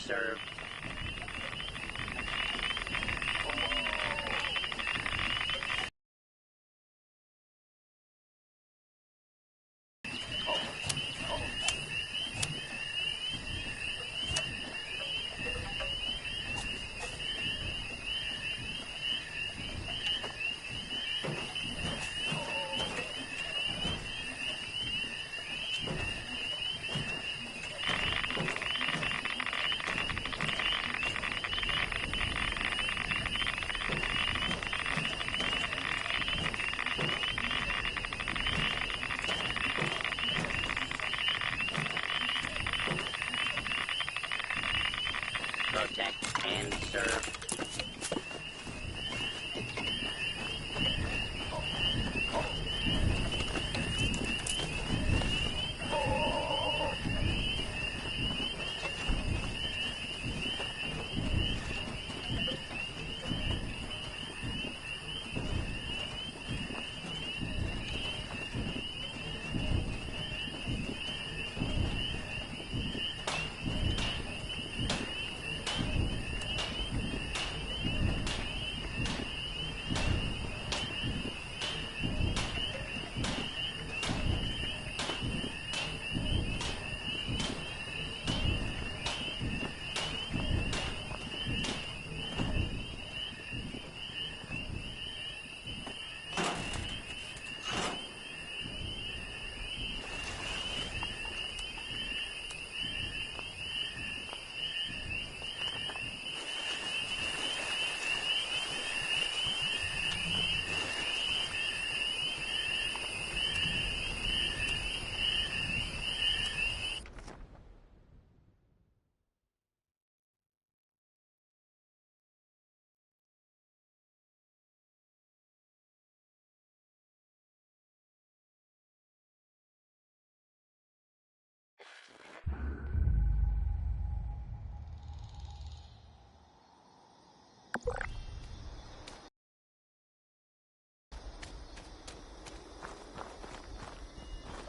served. Protect and serve.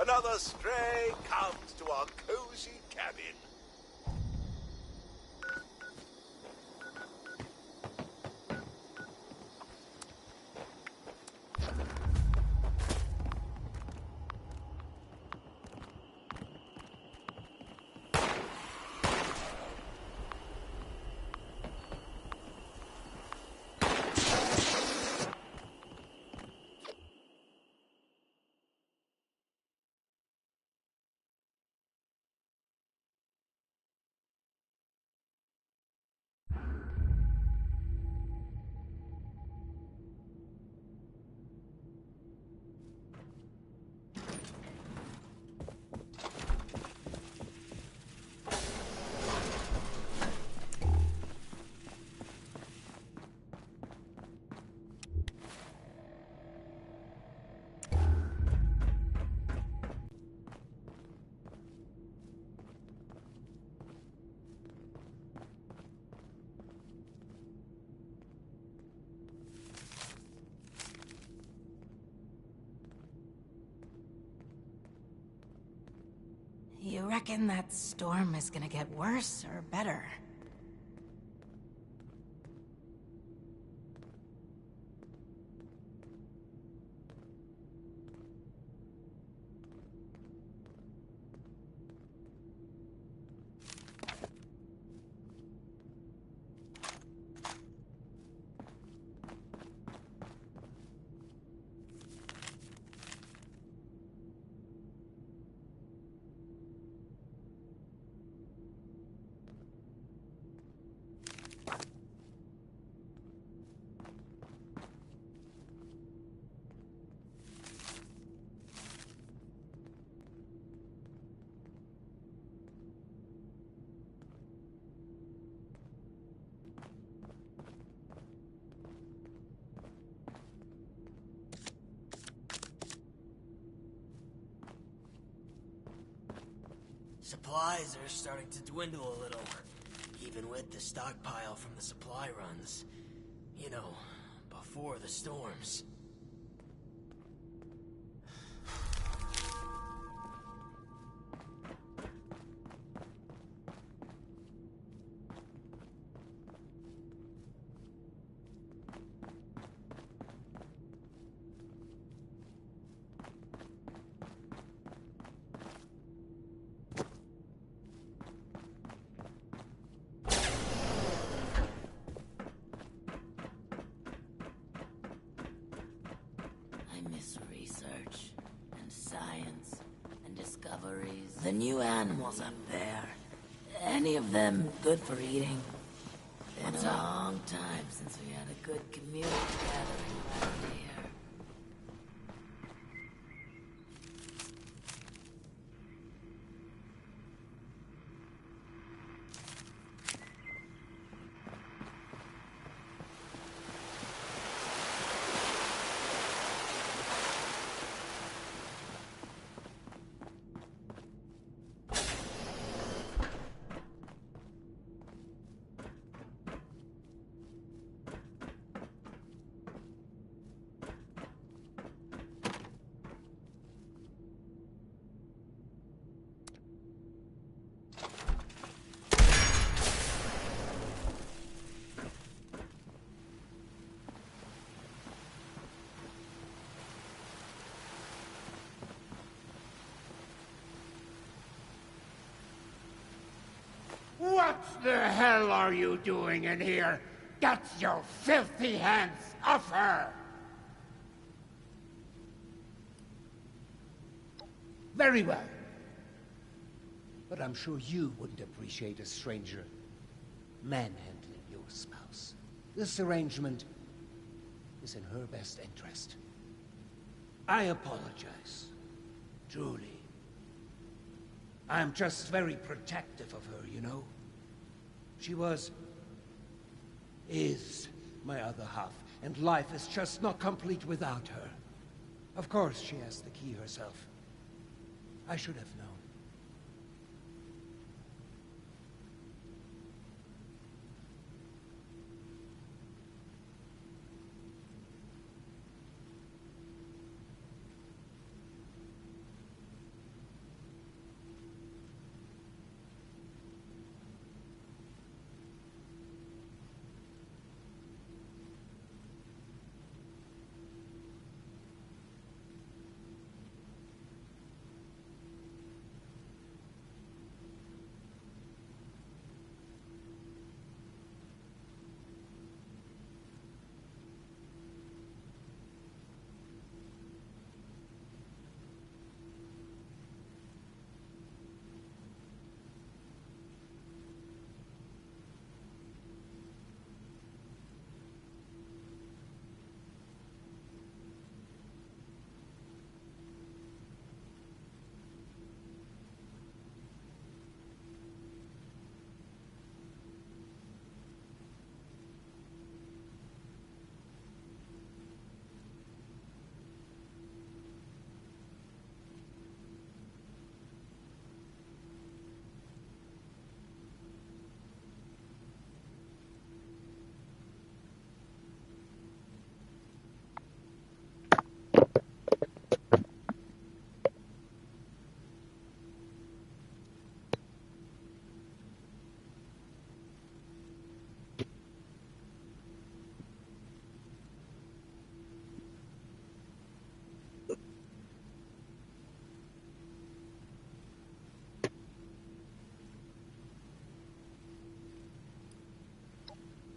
Another stray comes to our cozy cabin. You reckon that storm is gonna get worse or better? Supplies are starting to dwindle a little, even with the stockpile from the supply runs. You know, before the storms. research and science and discoveries. The new animals up there, any of them good for eating? Been a long time since we had a good community gathering around here. What the hell are you doing in here? Get your filthy hands off her! Very well. But I'm sure you wouldn't appreciate a stranger manhandling your spouse. This arrangement is in her best interest. I apologize. Truly. I'm just very protective of her, you know? She is my other half, and life is just not complete without her. Of course she has the key herself. I should have known.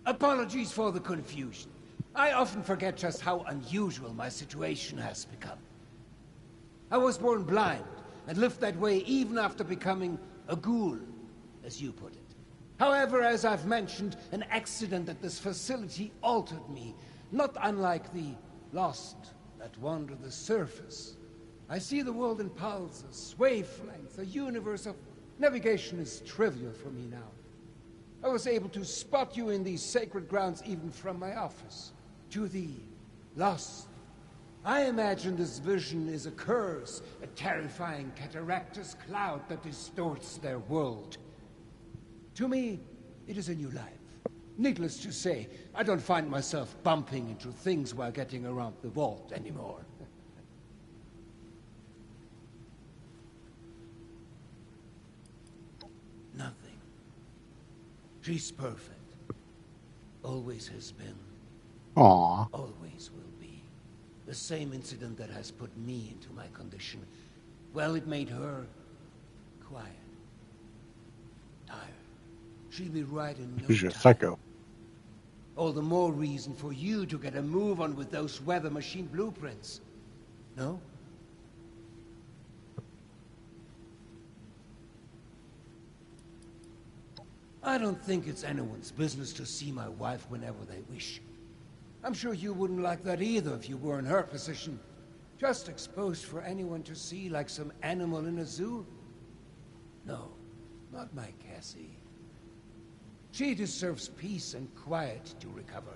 Apologies for the confusion. I often forget just how unusual my situation has become. I was born blind, and lived that way even after becoming a ghoul, as you put it. However, as I've mentioned, an accident at this facility altered me, not unlike the lost that wander the surface. I see the world in pulses, wavelengths, a universe of... Navigation is trivial for me now. I was able to spot you in these sacred grounds even from my office. To the lost, I imagine this vision is a curse, a terrifying cataractous cloud that distorts their world. To me, it is a new life. Needless to say, I don't find myself bumping into things while getting around the vault anymore. Nothing. She's perfect. Always has been. Aww. Always will be. The same incident that has put me into my condition. Well, it made her quiet. Tired. She'll be right in no She's a time. psycho. All the more reason for you to get a move on with those weather machine blueprints. No? I don't think it's anyone's business to see my wife whenever they wish. I'm sure you wouldn't like that either if you were in her position. Just exposed for anyone to see like some animal in a zoo? No, not my Cassie. She deserves peace and quiet to recover.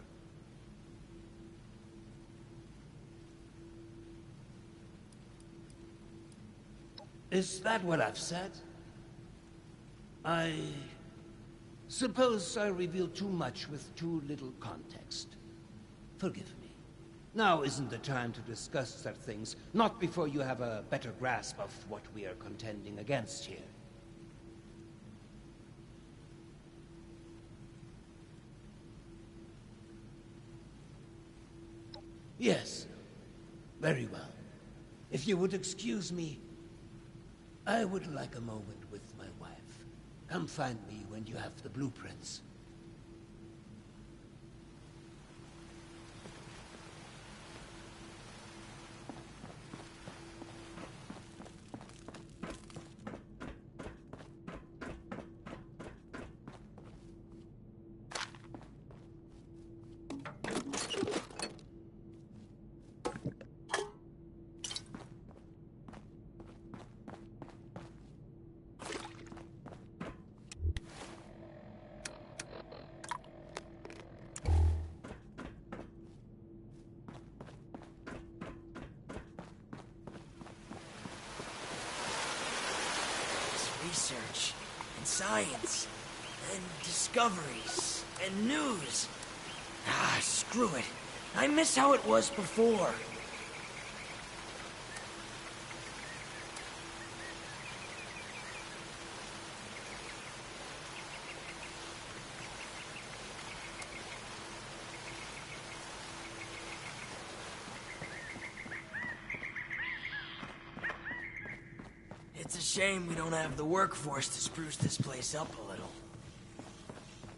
Is that what I've said? I suppose I revealed too much with too little context. Forgive me. Now isn't the time to discuss such things, not before you have a better grasp of what we are contending against here. Yes, very well. If you would excuse me, I would like a moment with my wife. Come find me when you have the blueprints. Research, and science, and discoveries, and news. Ah, screw it. I miss how it was before. It's a shame we don't have the workforce to spruce this place up a little.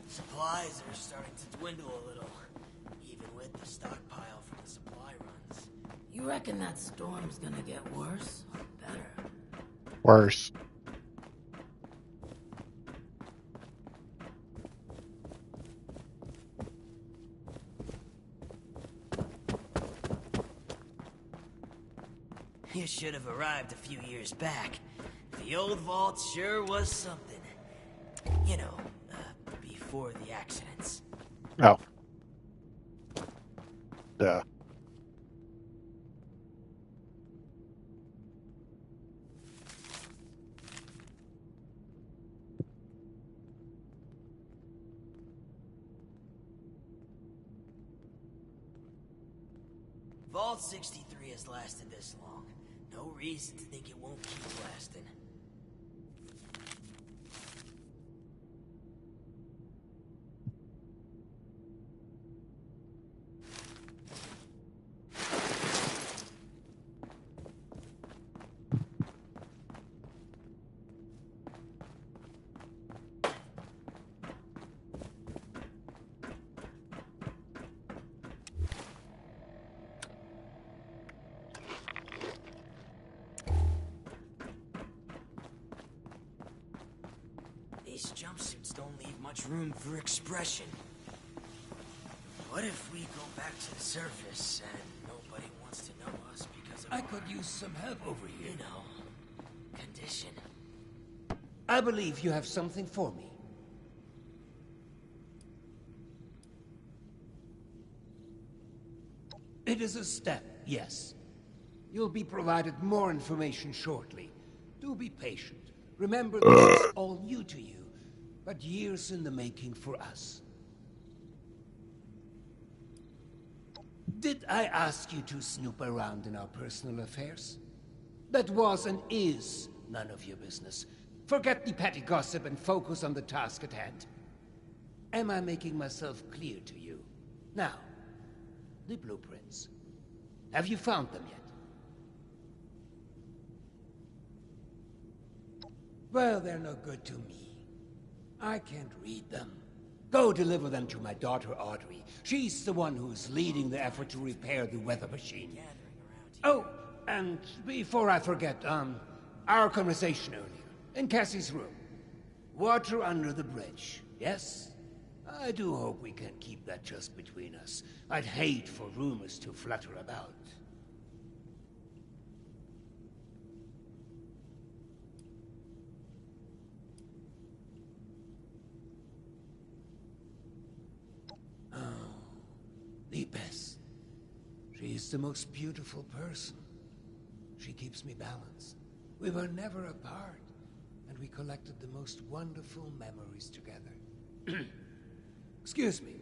Supplies are starting to dwindle a little, even with the stockpile from the supply runs. You reckon that storm's gonna get worse or better? Worse. You should have arrived a few years back. The old vault sure was something. You know, before the accidents. Oh. Duh. Vault 63 has lasted this long. No reason to think it won't keep lasting. These jumpsuits don't leave much room for expression. What if we go back to the surface and nobody wants to know us because of I could use some help over here. you know, condition? I believe you have something for me. It is a step, yes. You'll be provided more information shortly. Do be patient. Remember, this is all new to you, but years in the making for us. Did I ask you to snoop around in our personal affairs? That was and is none of your business. Forget the petty gossip and focus on the task at hand. Am I making myself clear to you? Now, the blueprints. Have you found them yet? Well, they're no good to me. I can't read them. Go deliver them to my daughter, Audrey. She's the one who's leading the effort to repair the weather machine. Oh, And before I forget, our conversation earlier, in Cassie's room. Water under the bridge, yes? I do hope we can keep that just between us. I'd hate for rumors to flutter about. Oh, the best. She is the most beautiful person. She keeps me balanced. We were never apart, and we collected the most wonderful memories together. Excuse me.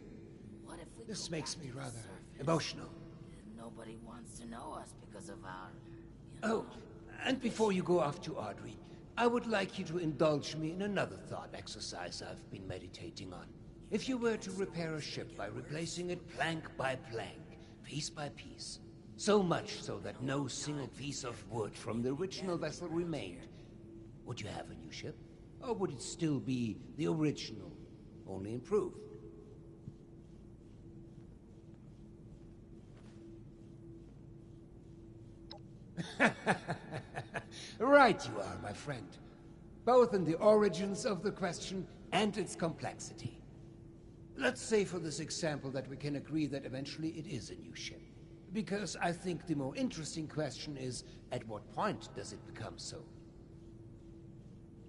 What if we This go makes back me to the rather surface? emotional. Nobody wants to know us because of our... Oh, and before you go off to Audrey, I would like you to indulge me in another thought exercise I've been meditating on. If you were to repair a ship by replacing it plank by plank, piece by piece, so much so that no single piece of wood from the original vessel remained, would you have a new ship? Or would it still be the original, only improved? Right you are, my friend. Both in the origins of the question and its complexity. Let's say for this example that we can agree that eventually it is a new ship. Because I think the more interesting question is, at what point does it become so?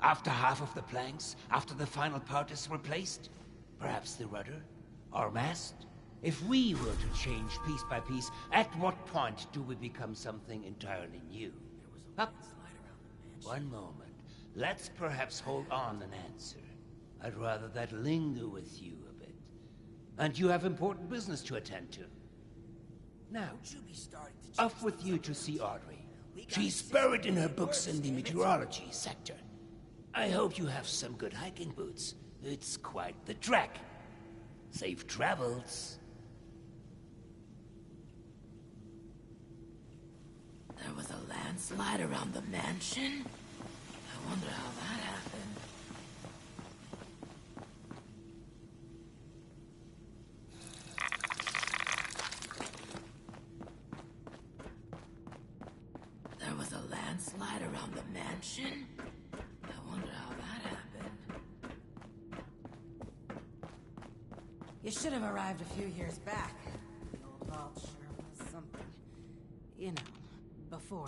After half of the planks? After the final part is replaced? Perhaps the rudder? Or mast? If we were to change piece by piece, at what point do we become something entirely new? Up. One moment. Let's perhaps hold on an answer. I'd rather that linger with you a bit. And you have important business to attend to. Now, off with you to see Audrey. She's buried in her books in the meteorology sector. I hope you have some good hiking boots. It's quite the trek. Safe travels. There was a landslide around the mansion? I wonder how that happened. There was a landslide around the mansion? I wonder how that happened. You should have arrived a few years back. The old vault sure was something. You know, before.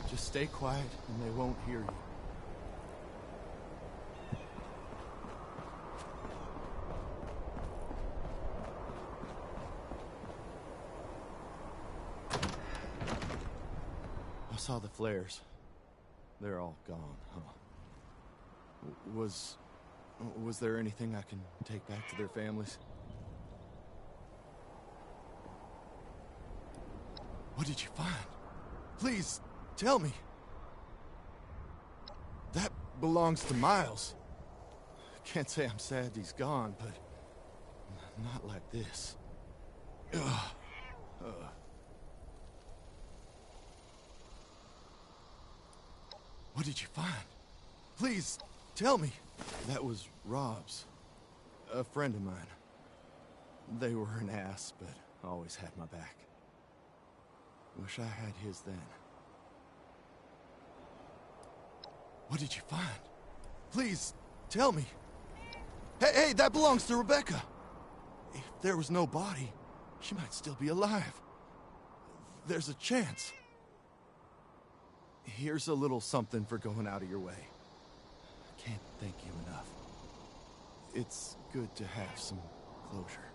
Just stay quiet and they won't hear you. I saw the flares. They're all gone, huh? Was there anything I can take back to their families? What did you find? Please, tell me. That belongs to Miles. Can't say I'm sad he's gone, but not like this. Ugh. What did you find? Please, tell me. That was Rob's. A friend of mine. They were an ass, but always had my back. Wish I had his then. What did you find? Please, tell me. Hey, that belongs to Rebecca. If there was no body, she might still be alive. There's a chance. Here's a little something for going out of your way. I can't thank you enough. It's good to have some closure.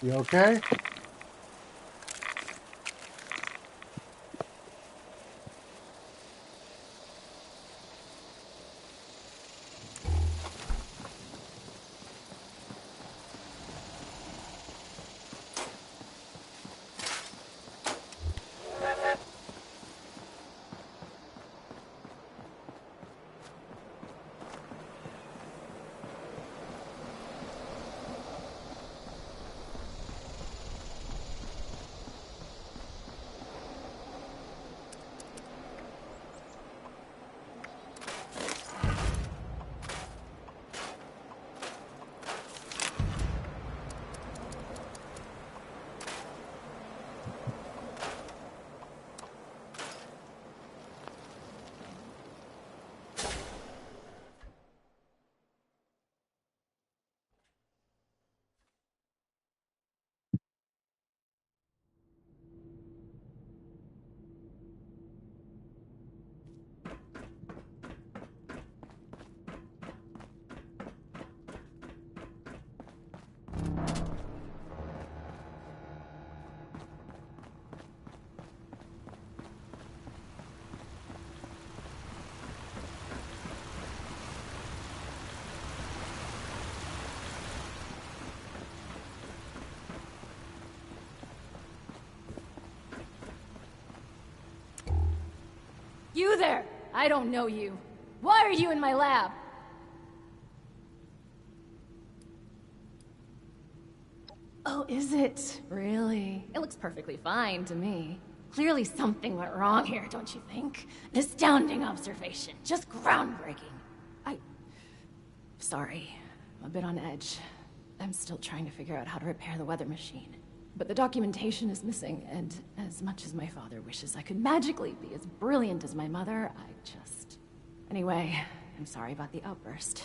You okay? You there! I don't know you. Why are you in my lab? Oh, is it? Really? It looks perfectly fine to me. Clearly something went wrong here, don't you think? An astounding observation. Just groundbreaking. Sorry. I'm a bit on edge. I'm still trying to figure out how to repair the weather machine. But the documentation is missing, and as much as my father wishes I could magically be as brilliant as my mother, I just... Anyway, I'm sorry about the outburst.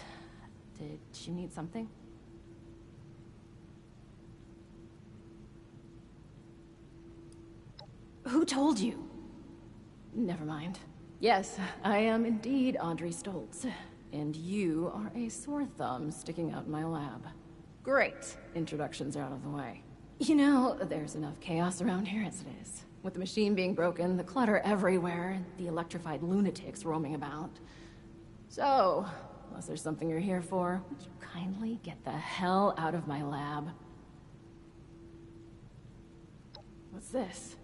Did you need something? Who told you? Never mind. Yes, I am indeed Audrey Stoltz. And you are a sore thumb sticking out in my lab. Great. Introductions are out of the way. You know, there's enough chaos around here as it is. With the machine being broken, the clutter everywhere, and the electrified lunatics roaming about. So, unless there's something you're here for, would you kindly get the hell out of my lab? What's this?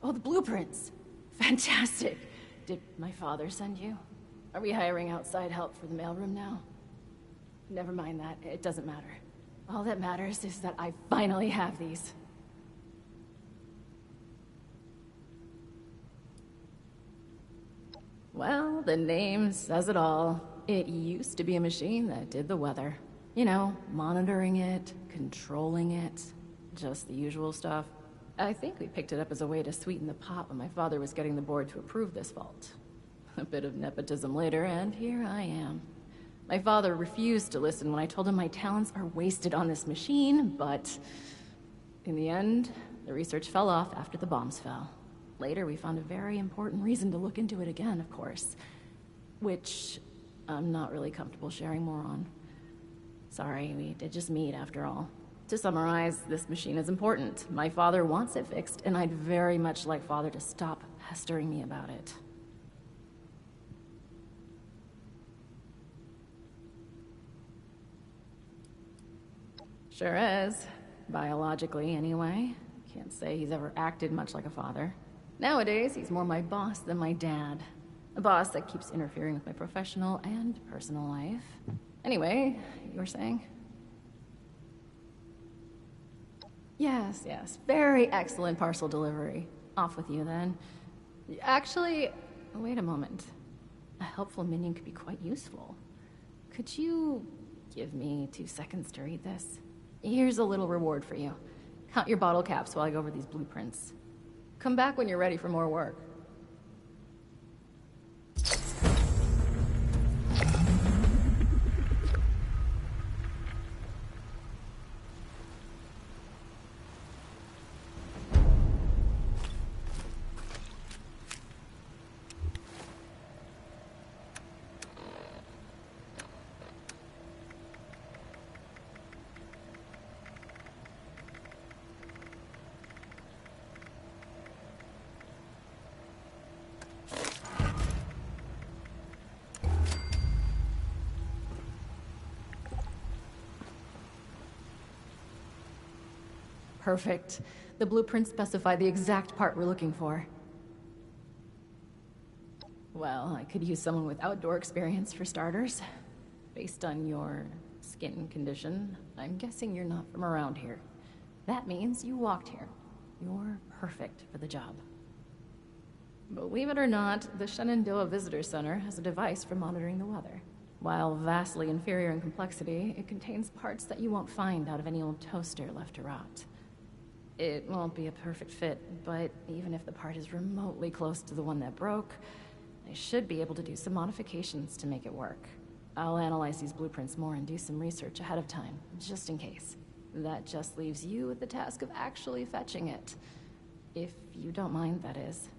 Oh, the blueprints. Fantastic. Did my father send you? Are we hiring outside help for the mailroom now? Never mind that. It doesn't matter. All that matters is that I finally have these. Well, the name says it all. It used to be a machine that did the weather. You know, monitoring it, controlling it, just the usual stuff. I think we picked it up as a way to sweeten the pot when my father was getting the board to approve this vault. A bit of nepotism later, and here I am. My father refused to listen when I told him my talents are wasted on this machine, but in the end, the research fell off after the bombs fell. Later, we found a very important reason to look into it again, of course, which I'm not really comfortable sharing more on. Sorry, we did just meet after all. To summarize, this machine is important. My father wants it fixed, and I'd very much like Father to stop pestering me about it. Sure is. Biologically, anyway. Can't say he's ever acted much like a father. Nowadays, he's more my boss than my dad. A boss that keeps interfering with my professional and personal life. Anyway, you were saying? Yes, yes. Very excellent parcel delivery. Off with you, then. Actually, wait a moment. A helpful minion could be quite useful. Could you give me 2 seconds to read this? Here's a little reward for you. Count your bottle caps while I go over these blueprints. Come back when you're ready for more work. Perfect. The blueprints specify the exact part we're looking for. Well, I could use someone with outdoor experience for starters. Based on your skin condition, I'm guessing you're not from around here. That means you walked here. You're perfect for the job. Believe it or not, the Shenandoah Visitor Center has a device for monitoring the weather. While vastly inferior in complexity, it contains parts that you won't find out of any old toaster left to rot. It won't be a perfect fit, but even if the part is remotely close to the one that broke, I should be able to do some modifications to make it work. I'll analyze these blueprints more and do some research ahead of time, just in case. That just leaves you with the task of actually fetching it. If you don't mind, that is.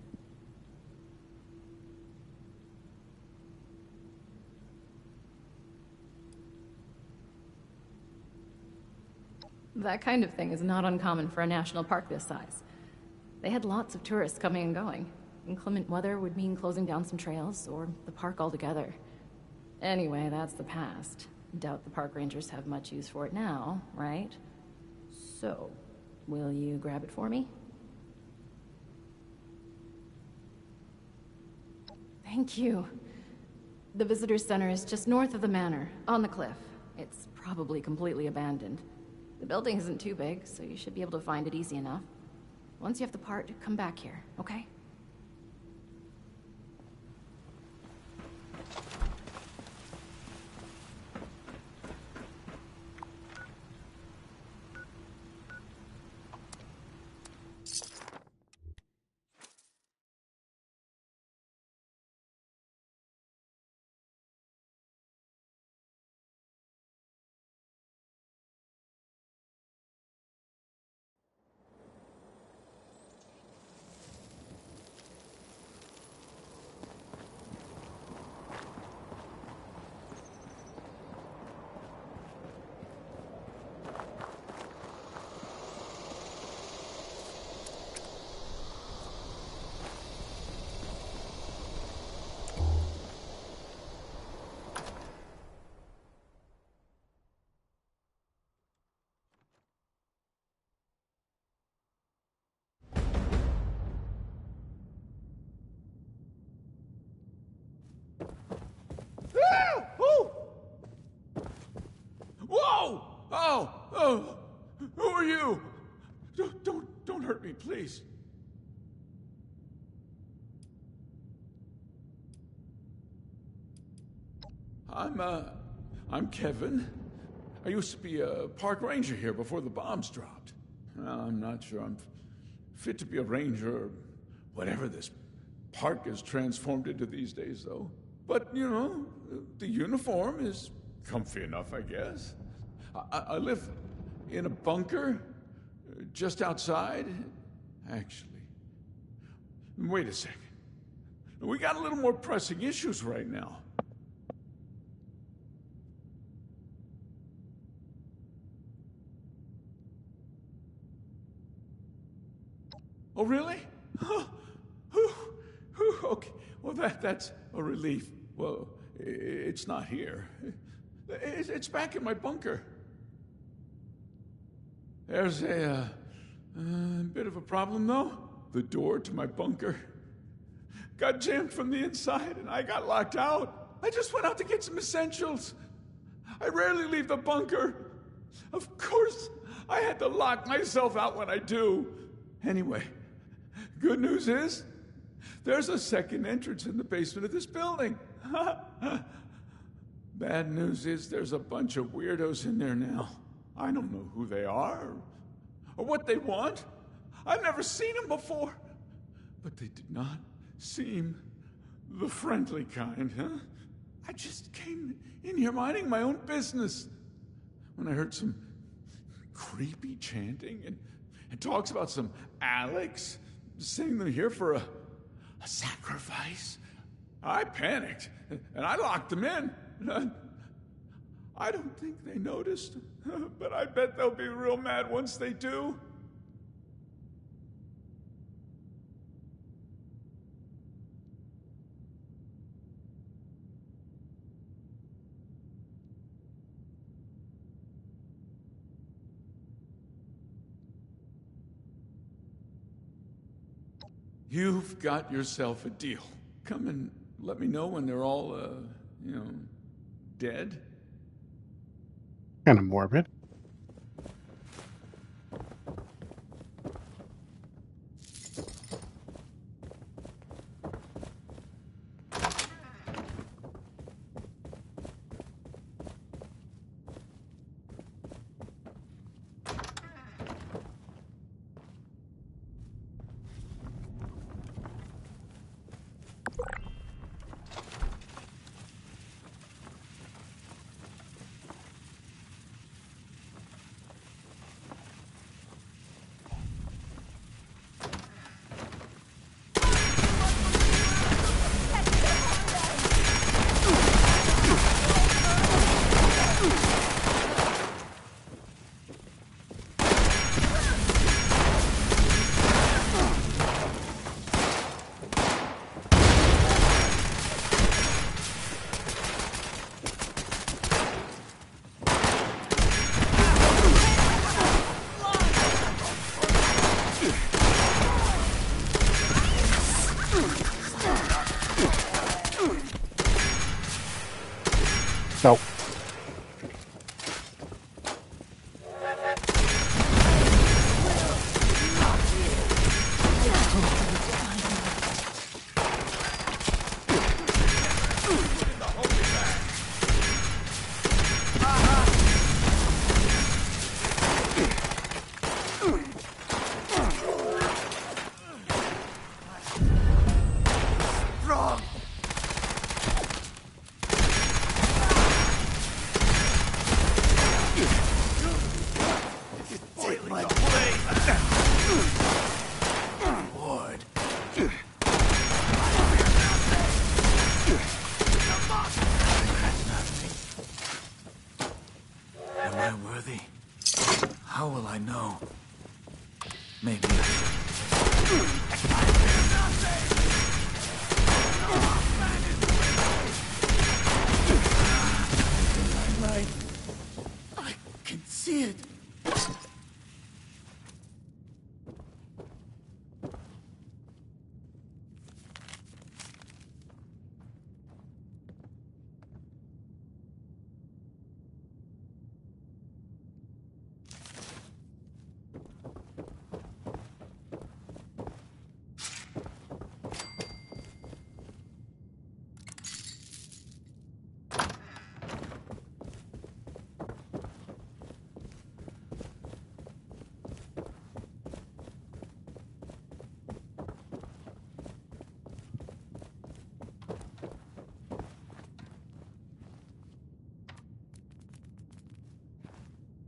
That kind of thing is not uncommon for a national park this size. They had lots of tourists coming and going. Inclement weather would mean closing down some trails, or the park altogether. Anyway, that's the past. Doubt the park rangers have much use for it now, right? So, will you grab it for me? Thank you. The visitor center is just north of the manor, on the cliff. It's probably completely abandoned. The building isn't too big, so you should be able to find it easy enough. Once you have the part, come back here, okay? Whoa! Oh! Who are you? Don't hurt me, please. I'm Kevin. I used to be a park ranger here before the bombs dropped. Well, I'm not sure I'm fit to be a ranger or whatever this park is transformed into these days, though. But, you know, the uniform is comfy enough, I guess. I live in a bunker just outside. Actually, wait a second. We got a little more pressing issues right now. Oh, really? Okay. Well, that's a relief. Well, it's not here. It's back in my bunker. There's a bit of a problem, though. The door to my bunker got jammed from the inside, and I got locked out. I just went out to get some essentials. I rarely leave the bunker. Of course, I had to lock myself out when I do. Anyway, good news is, there's a second entrance in the basement of this building. Bad news is there's a bunch of weirdos in there now. I don't know who they are or what they want. I've never seen them before. But they did not seem the friendly kind, huh? I just came in here minding my own business when I heard some creepy chanting and talks about some Alex sending them here for a sacrifice. I panicked, and I locked them in. I don't think they noticed, but I bet they'll be real mad once they do. You've got yourself a deal. Come and let me know when they're all, dead. Kind of morbid. No. Am I worthy? How will I know? Maybe I should. Right. I can see it.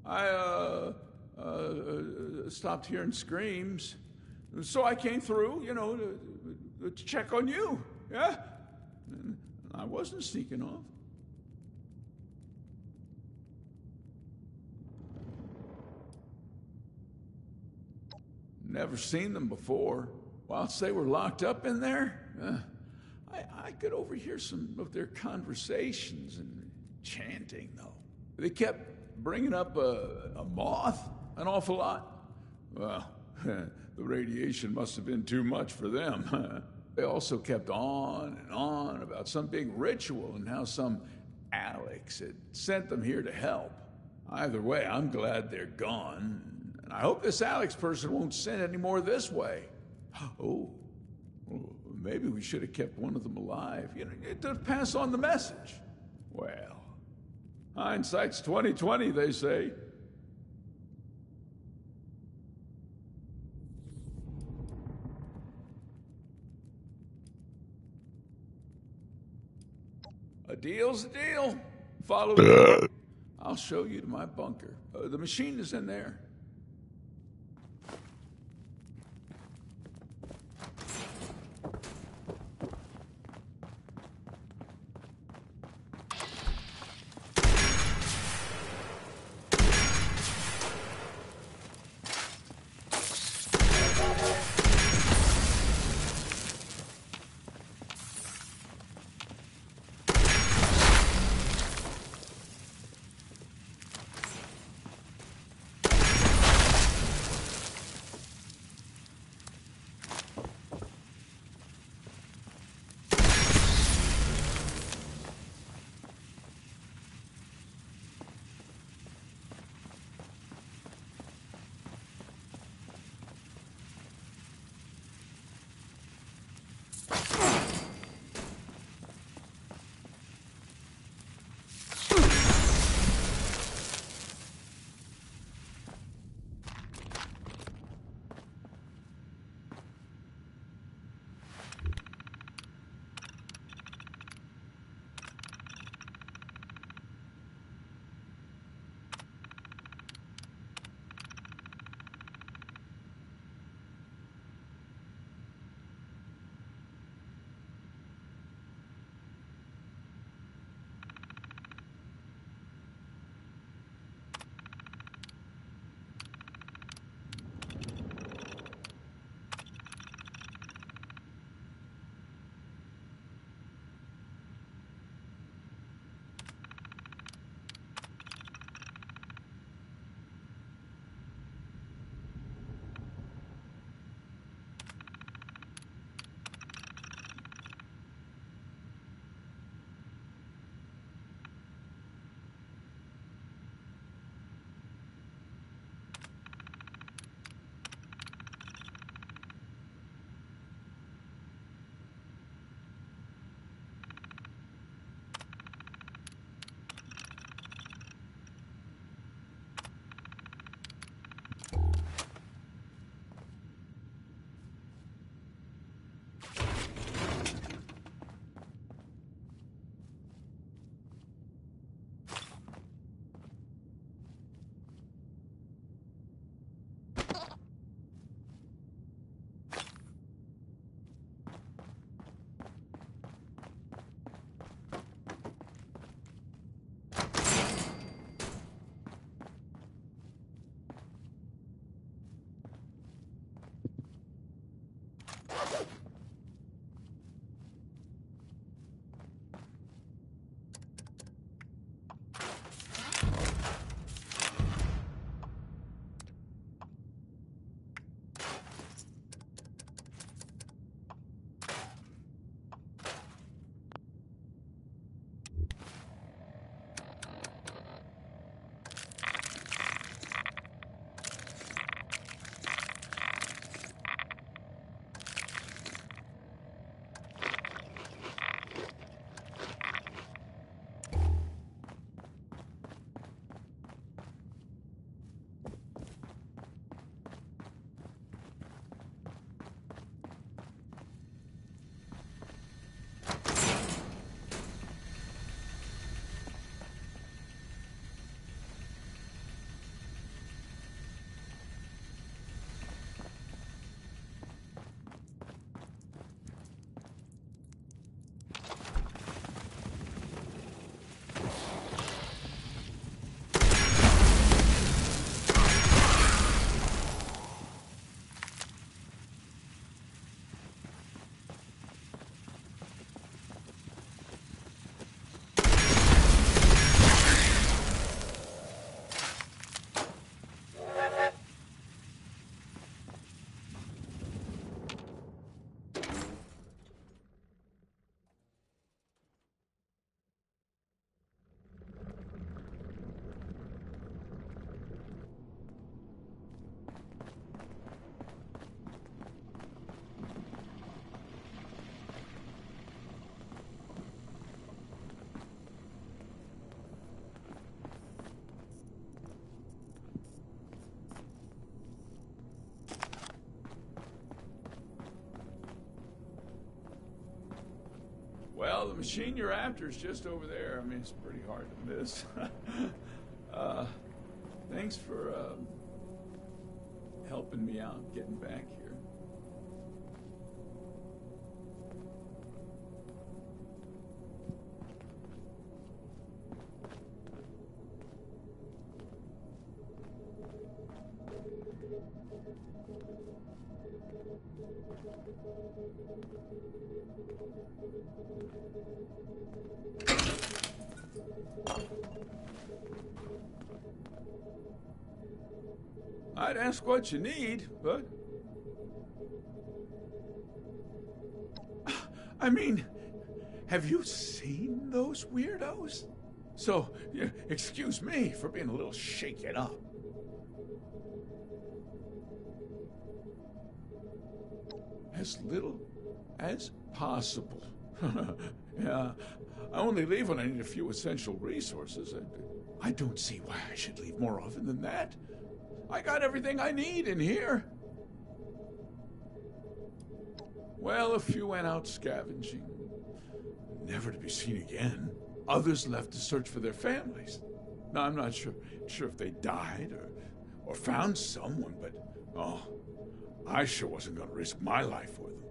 I stopped hearing screams, so I came through, to check on you, yeah? I wasn't sneaking off. Never seen them before. Whilst they were locked up in there, I could overhear some of their conversations and chanting, though. They kept bringing up a moth an awful lot. Well, the radiation must have been too much for them. They also kept on and on about some big ritual and how some Alex had sent them here to help. Either way, I'm glad they're gone, and I hope this Alex person won't send any more this way. Oh, well, maybe we should have kept one of them alive, to pass on the message. Well, hindsight's 20/20, they say. A deal's a deal. Follow me. I'll show you to my bunker. The machine is in there. Well, the machine you're after is just over there. I mean, it's pretty hard to miss. Thanks for helping me out getting back here. I'd ask what you need, but... I mean, have you seen those weirdos? So, yeah, excuse me for being a little shaken up. As little as possible. Yeah, I only leave when I need a few essential resources. I don't see why I should leave more often than that. I got everything I need in here. Well, a few went out scavenging, never to be seen again. Others left to search for their families. Now, I'm not sure if they died or found someone, but oh, I sure wasn't going to risk my life for them.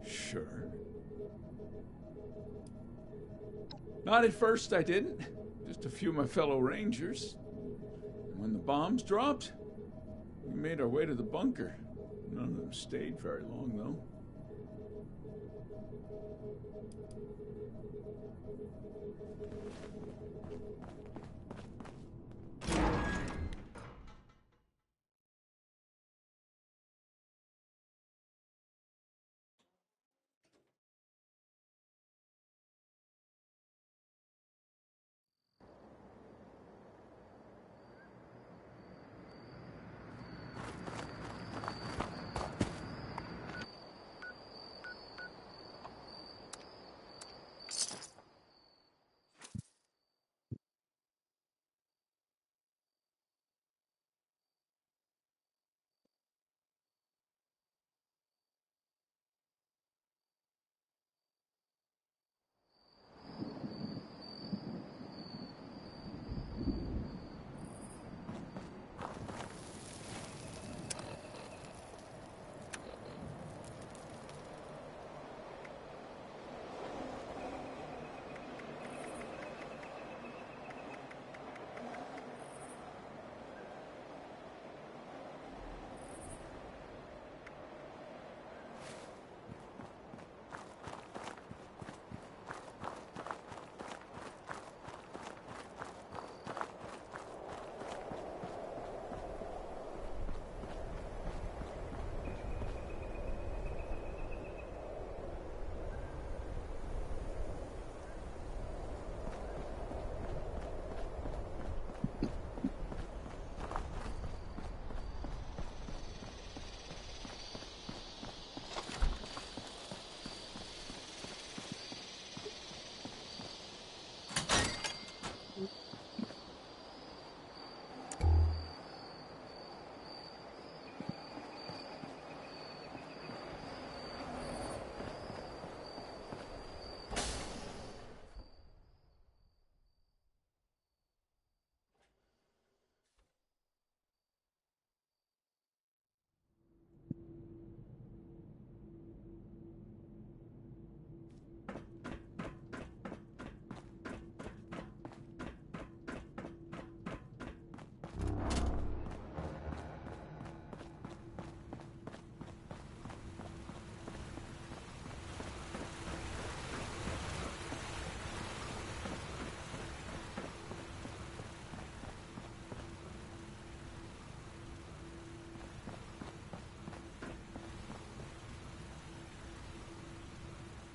Sure. Not at first, I didn't. Just a few of my fellow rangers. And when the bombs dropped, we made our way to the bunker. None of them stayed very long, though.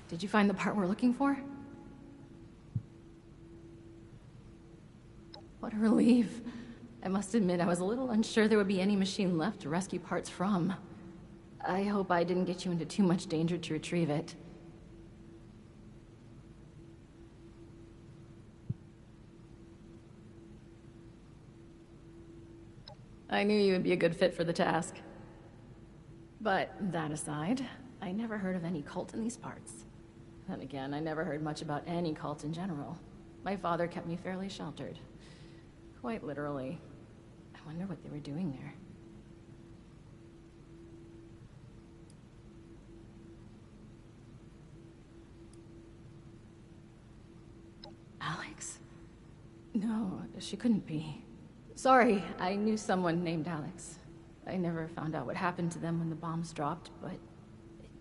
Did you find the part we're looking for? What a relief. I must admit, I was a little unsure there would be any machine left to rescue parts from. I hope I didn't get you into too much danger to retrieve it. I knew you would be a good fit for the task. But that aside, I never heard of any cult in these parts. Then again, I never heard much about any cult in general. My father kept me fairly sheltered. Quite literally. I wonder what they were doing there. Alex? No, she couldn't be. Sorry, I knew someone named Alex. I never found out what happened to them when the bombs dropped, but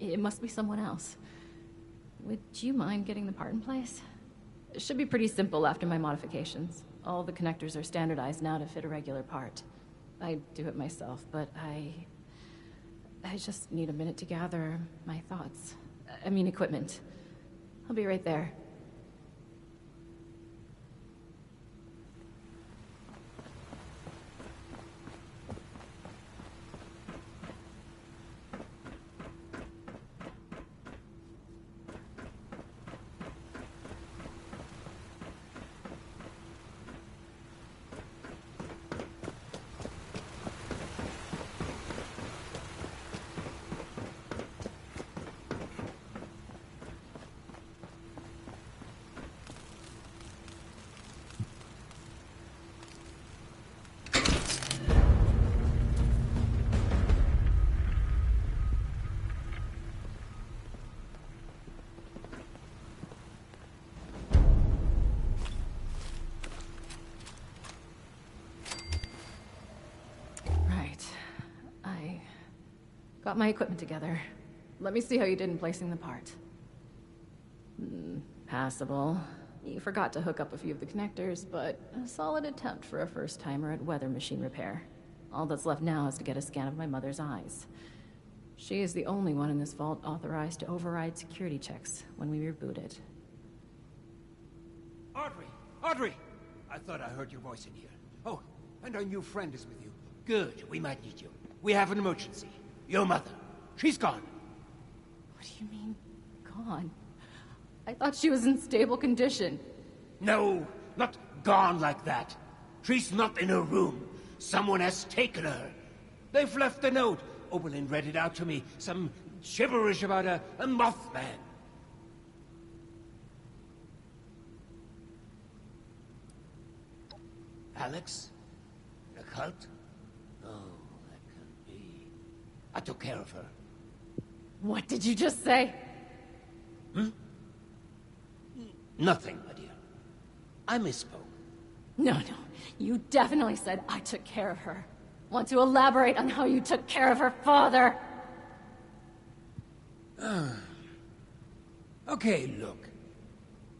it must be someone else. Would you mind getting the part in place? It should be pretty simple after my modifications. All the connectors are standardized now to fit a regular part. I do it myself, but I just need a minute to gather my thoughts. I mean, equipment. I'll be right there. Got my equipment together. Let me see how you did in placing the part. Passable. You forgot to hook up a few of the connectors, but a solid attempt for a first-timer at weather machine repair. All that's left now is to get a scan of my mother's eyes. She is the only one in this vault authorized to override security checks when we reboot it. Audrey! Audrey! I thought I heard your voice in here. Oh, and our new friend is with you. Good, we might need you. We have an emergency. Your mother. She's gone. What do you mean, gone? I thought she was in stable condition. No, not gone like that. She's not in her room. Someone has taken her. They've left a note. Oberlin read it out to me. Some gibberish about a Mothman. Alex? The cult? Oh, that can't be. I took care of her. What did you just say? Nothing, my dear. I misspoke. No. You definitely said I took care of her. Want to elaborate on how you took care of her father? Okay, look.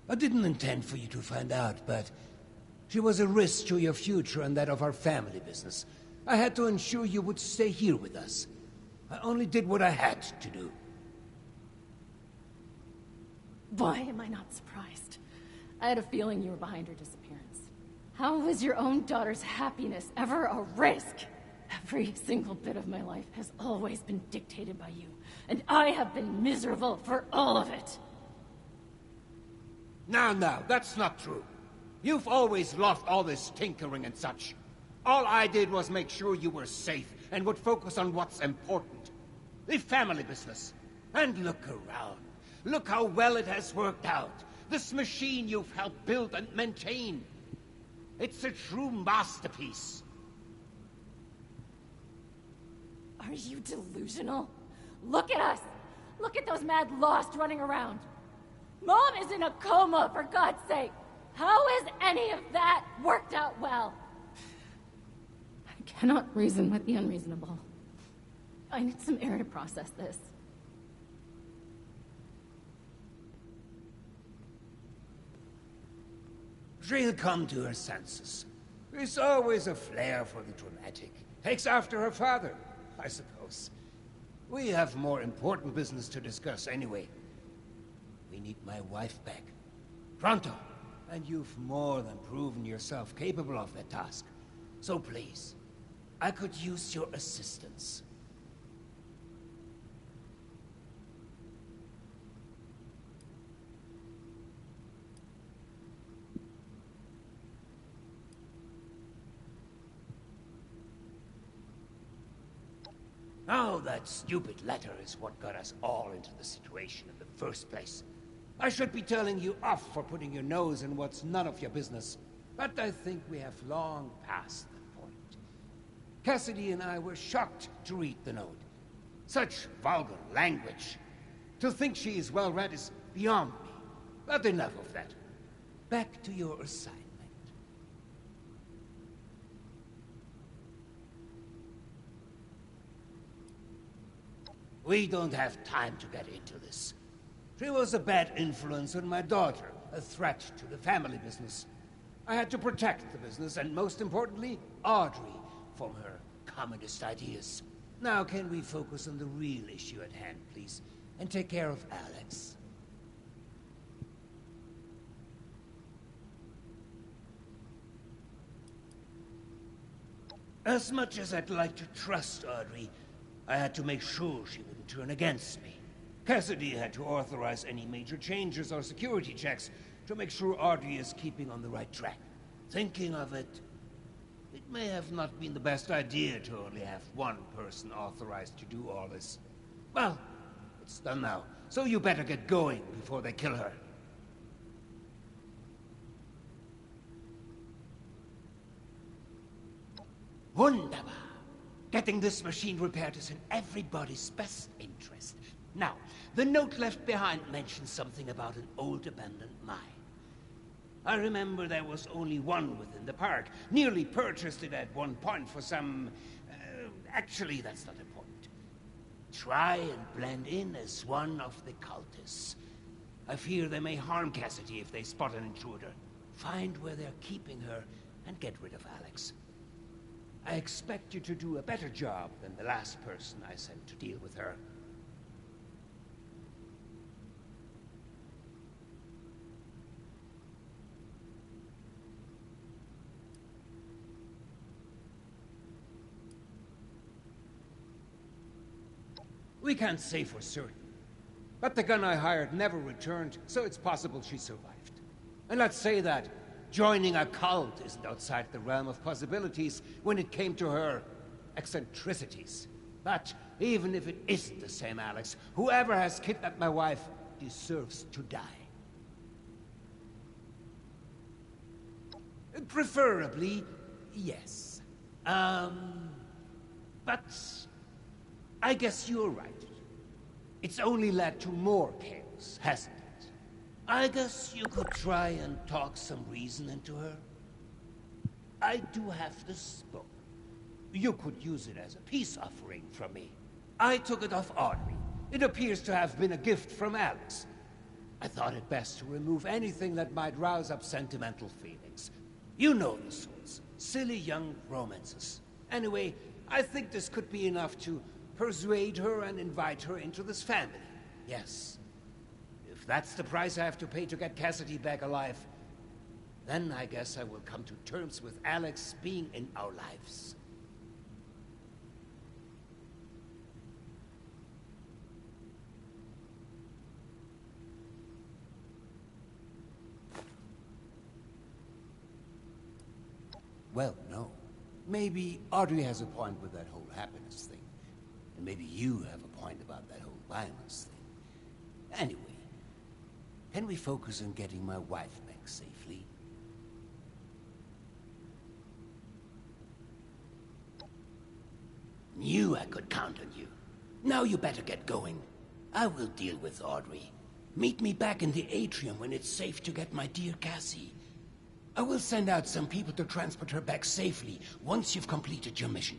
I didn't intend for you to find out, but she was a risk to your future and that of our family business. I had to ensure you would stay here with us. I only did what I had to do. Why am I not surprised? I had a feeling you were behind her disappearance. How was your own daughter's happiness ever a risk? Every single bit of my life has always been dictated by you, and I have been miserable for all of it. Now, that's not true. You've always loved all this tinkering and such. All I did was make sure you were safe and would focus on what's important. The family business. And look around. Look how well it has worked out. This machine you've helped build and maintain. It's a true masterpiece. Are you delusional? Look at us! Look at those mad lost running around! Mom is in a coma, for God's sake! How has any of that worked out well? I cannot reason with the unreasonable. I need some air to process this. She'll come to her senses. There's always a flair for the dramatic. Takes after her father, I suppose. We have more important business to discuss anyway. We need my wife back. Pronto. And you've more than proven yourself capable of that task. So please, I could use your assistance. Oh, that stupid letter is what got us all into the situation in the first place. I should be telling you off for putting your nose in what's none of your business, but I think we have long passed that point. Cassidy and I were shocked to read the note. Such vulgar language. To think she is well read is beyond me. But enough of that. Back to your assignment. We don't have time to get into this. She was a bad influence on my daughter, a threat to the family business. I had to protect the business, and most importantly, Audrey, from her communist ideas. Now can we focus on the real issue at hand, please, and take care of Alex? As much as I'd like to trust Audrey, I had to make sure she wouldn't turn against me. Cassidy had to authorize any major changes or security checks to make sure Audrey is keeping on the right track. Thinking of it, it may have not been the best idea to only have one person authorized to do all this. Well, it's done now, so you better get going before they kill her. Wunderbar. Getting this machine repaired is in everybody's best interest. Now, the note left behind mentions something about an old abandoned mine. I remember there was only one within the park. Nearly purchased it at one point for some... actually, that's not important. Try and blend in as one of the cultists. I fear they may harm Cassidy if they spot an intruder. Find where they're keeping her and get rid of Alex. I expect you to do a better job than the last person I sent to deal with her. We can't say for certain, but the gun I hired never returned, so it's possible she survived. And let's say that joining a cult isn't outside the realm of possibilities when it came to her eccentricities. But even if it isn't the same Alex, whoever has kidnapped my wife deserves to die. Preferably, yes. But I guess you're right. It's only led to more chaos, hasn't it? I guess you could try and talk some reason into her. I do have this book. You could use it as a peace offering from me. I took it off Audrey. It appears to have been a gift from Alex. I thought it best to remove anything that might rouse up sentimental feelings. You know the sorts. Silly young romances. Anyway, I think this could be enough to persuade her and invite her into this family. Yes. If that's the price I have to pay to get Cassidy back alive, then I guess I will come to terms with Alex being in our lives. Well, no. Maybe Audrey has a point with that whole happiness thing. And maybe you have a point about that whole violence thing. Anyway, can we focus on getting my wife back safely? Knew I could count on you. Now you better get going. I will deal with Audrey. Meet me back in the atrium when it's safe to get my dear Cassie. I will send out some people to transport her back safely once you've completed your mission.